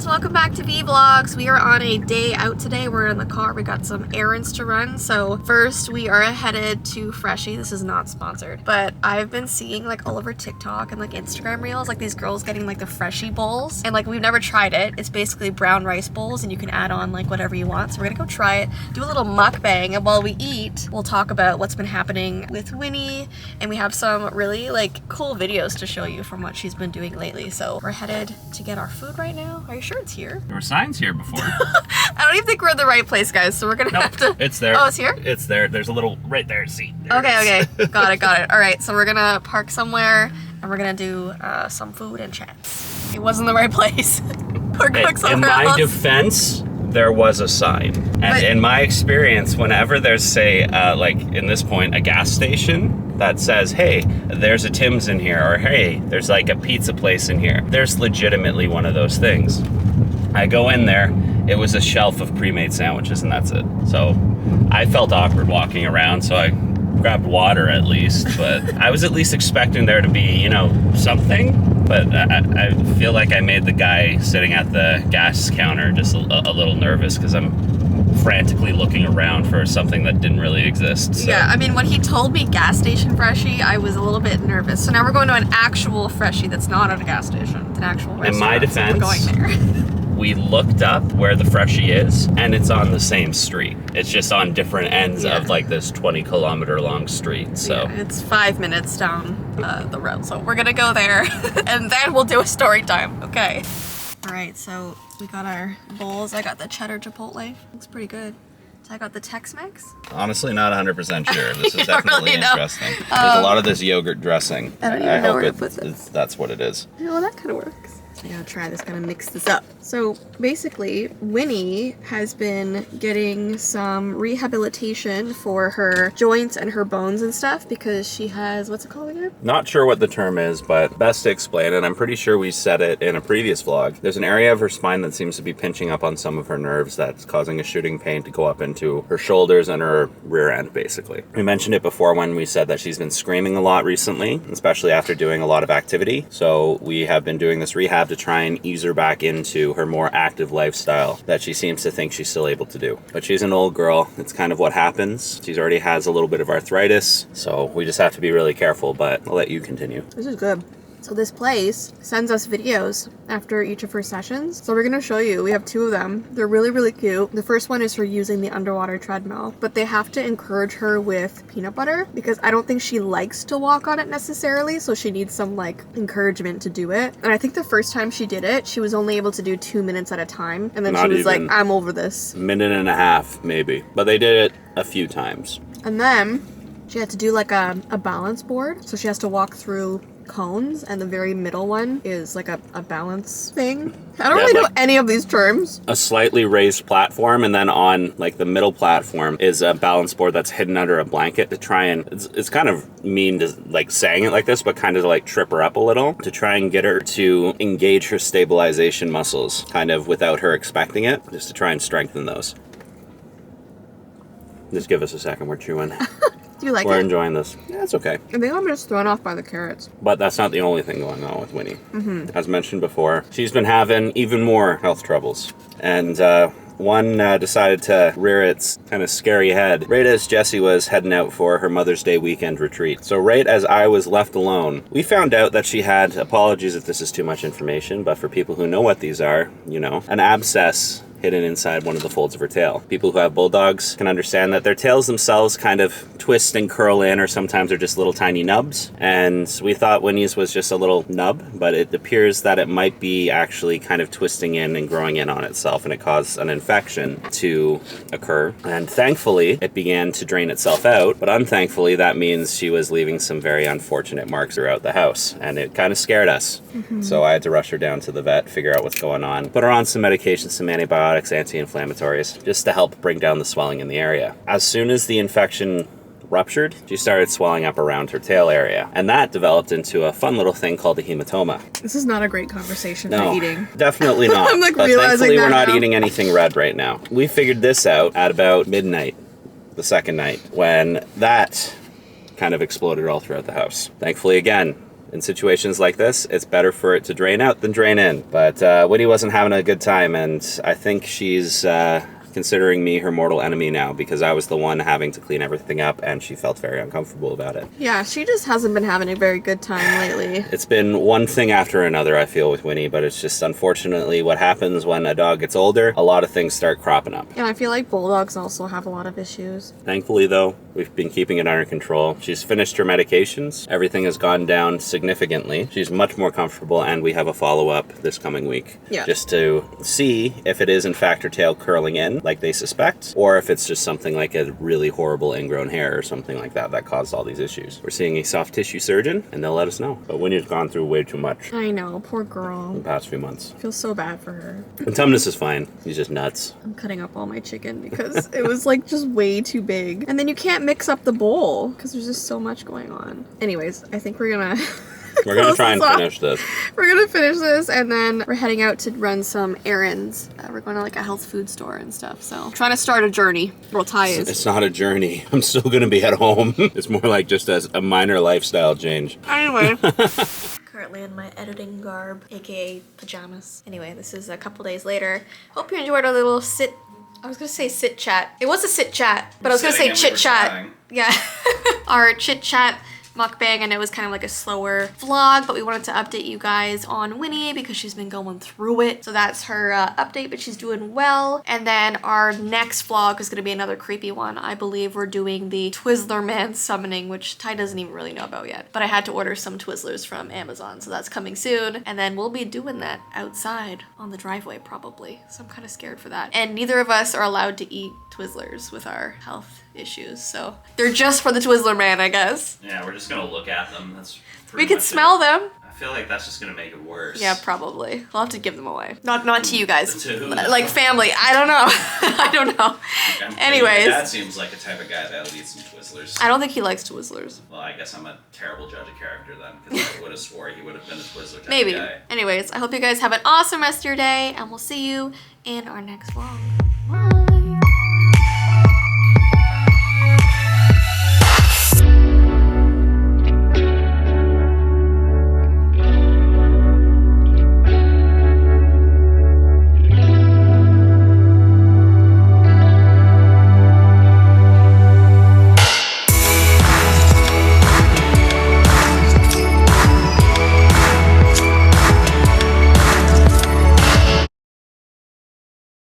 Welcome back to Vee Vlogs. We are on a day out today. We're in the car. We got some errands to run. So first we are headed to Freshie. This is not sponsored, but I've been seeing like all over TikTok and like Instagram reels, like these girls getting like the Freshie bowls, and like we've never tried it. It's basically brown rice bowls and you can add on like whatever you want. So we're gonna go try it, do a little mukbang, and while we eat, we'll talk about what's been happening with Winnii, and we have some really like cool videos to show you from what she's been doing lately. So we're headed to get our food right now. Are you sure it's here? There were signs here before. I don't even think we're in the right place, guys, so we're gonna have to... It's there. Oh, it's here? It's there. There's a little, right there, see? There okay. Got it. All right, so we're gonna park somewhere, and we're gonna do some food and chat. It wasn't the right place. We're going somewhere else. In my defense, there was a sign. And in my experience, whenever there's, say, like in this point, a gas station that says, hey, there's a Tim's in here, or hey, there's like a pizza place in here, there's legitimately one of those things. I go in there, it was a shelf of pre-made sandwiches, and that's it. So I felt awkward walking around, so I grabbed water at least, but I was at least expecting there to be, you know, something. But I feel like I made the guy sitting at the gas counter just a little nervous because I'm frantically looking around for something that didn't really exist. So. Yeah, I mean, when he told me gas station Freshie, I was a little bit nervous. So now we're going to an actual Freshie that's not at a gas station. It's an actual restaurant. In my defense, so we're going there. We looked up where the Freshie is, and it's on the same street. It's just on different ends of like this 20-kilometer long street. So yeah, it's 5 minutes down the road. So we're gonna go there, and then we'll do a story time. Okay. All right. So we got our bowls. I got the cheddar Chipotle. Looks pretty good. So I got the Tex-Mex. honestly, not 100% sure. This is definitely really interesting. There's a lot of this yogurt dressing. I don't even know where to put this. That's what it is. Yeah, well, that kind of works. I gotta try this, gotta mix this up. So basically, Winnii has been getting some rehabilitation for her joints and her bones and stuff because she has, what's it called again? Not sure what the term is, but best to explain it. I'm pretty sure we said it in a previous vlog. There's an area of her spine that seems to be pinching up on some of her nerves that's causing a shooting pain to go up into her shoulders and her rear end, basically. We mentioned it before when we said that she's been screaming a lot recently, especially after doing a lot of activity. So we have been doing this rehab to try and ease her back into her more active lifestyle that she seems to think she's still able to do. But she's an old girl. It's kind of what happens. She's already has a little bit of arthritis, so we just have to be really careful, but I'll let you continue. This is good. So this place sends us videos after each of her sessions. So we're gonna show you. We have 2 of them. They're really, really cute. The first one is her using the underwater treadmill, but they have to encourage her with peanut butter because I don't think she likes to walk on it necessarily. So she needs some like encouragement to do it. And I think the first time she did it, she was only able to do 2 minutes at a time. And then Not she was even. like, I'm over this. Minute and a half, maybe. But they did it a few times. And then she had to do like a balance board. So she has to walk through cones, and the very middle one is like a balance thing. I don't really know any of these terms. A slightly raised platform, and then on like the middle platform is a balance board that's hidden under a blanket to try and, it's kind of mean to like saying it like this, but kind of to like trip her up a little to try and get her to engage her stabilization muscles kind of without her expecting it, just to try and strengthen those. Just give us a second, we're chewing. Do you like We're it? enjoying this. Yeah, it's okay. I think I'm just thrown off by the carrots. But that's not the only thing going on with Winnii. As mentioned before, she's been having even more health troubles. And one decided to rear its kind of scary head right as Jessii was heading out for her Mother's Day weekend retreat. So right as I was left alone, we found out that she had, apologies if this is too much information, but for people who know what these are, you know, an abscess hidden inside one of the folds of her tail. People who have bulldogs can understand that their tails themselves kind of twist and curl in, or sometimes they're just little tiny nubs. And we thought Winnie's was just a little nub, but it appears that it might be actually kind of twisting in and growing in on itself, and it caused an infection to occur. And thankfully, it began to drain itself out, but unthankfully, that means she was leaving some very unfortunate marks throughout the house, and it kind of scared us. So I had to rush her down to the vet, figure out what's going on, put her on some medications, some antibiotics, anti-inflammatories, just to help bring down the swelling in the area. As soon as the infection ruptured. She started swelling up around her tail area. And that developed into a fun little thing called a hematoma. This is not a great conversation for eating. Definitely not. I'm like but realizing thankfully we're not now. eating anything red right now. We figured this out at about midnight, the second night, when that kind of exploded all throughout the house. Thankfully, again, in situations like this, it's better for it to drain out than drain in. But Winnii wasn't having a good time, and I think she's considering me her mortal enemy now because I was the one having to clean everything up, and she felt very uncomfortable about it. Yeah, she just hasn't been having a very good time lately. It's been one thing after another, I feel, with Winnii, but it's just unfortunately what happens when a dog gets older. A lot of things start cropping up. And I feel like bulldogs also have a lot of issues. Thankfully, though, we've been keeping it under control. She's finished her medications. Everything has gone down significantly. She's much more comfortable, and we have a follow-up this coming week. Yeah. Just to see if it is, in fact, her tail curling in, like they suspect, or if it's just something like a really horrible ingrown hair or something like that that caused all these issues. We're seeing a soft tissue surgeon, and they'll let us know. But Winnie's gone through way too much I know, poor girl. in the past few months. I feel so bad for her. And Tumnus is fine. He's just nuts. I'm cutting up all my chicken because it was like just way too big. And then you can't mix up the bowl because there's just so much going on. Anyways, I think we're gonna We're gonna try and close this off. finish this. We're gonna finish this and then we're heading out to run some errands. We're going to like a health food store and stuff. So trying to start a journey. Well, Tye is. It's not a journey. I'm still gonna be at home. It's more like just a minor lifestyle change. Anyway. Currently in my editing garb, aka pajamas. Anyway, this is a couple days later. Hope you enjoyed our little I was gonna say sit chat. It was a sit chat, but I was gonna say chit chat. Yeah. Our chit chat mukbang, and it was kind of like a slower vlog, but we wanted to update you guys on Winnii because she's been going through it. So that's her update, but she's doing well. And then our next vlog is going to be another creepy one. I believe we're doing the Twizzler Man summoning, which Tye doesn't even really know about yet. But I had to order some Twizzlers from Amazon, so that's coming soon. And then we'll be doing that outside on the driveway probably. So I'm kind of scared for that. And neither of us are allowed to eat Twizzlers with our health issues, so they're just for the Twizzler Man, I guess. Yeah, we're just gonna look at them. That's We can smell them. I feel like that's just gonna make it worse. Yeah, probably. We'll have to give them away. Not to you guys. To who? Like family. I don't know. I don't know. Anyways. That seems like a type of guy that'll eat some Twizzlers. I don't think he likes Twizzlers. Well, I guess I'm a terrible judge of character then, because I would have swore he would have been a Twizzler type Maybe. of guy. Anyways, I hope you guys have an awesome rest of your day, and we'll see you in our next vlog. Bye.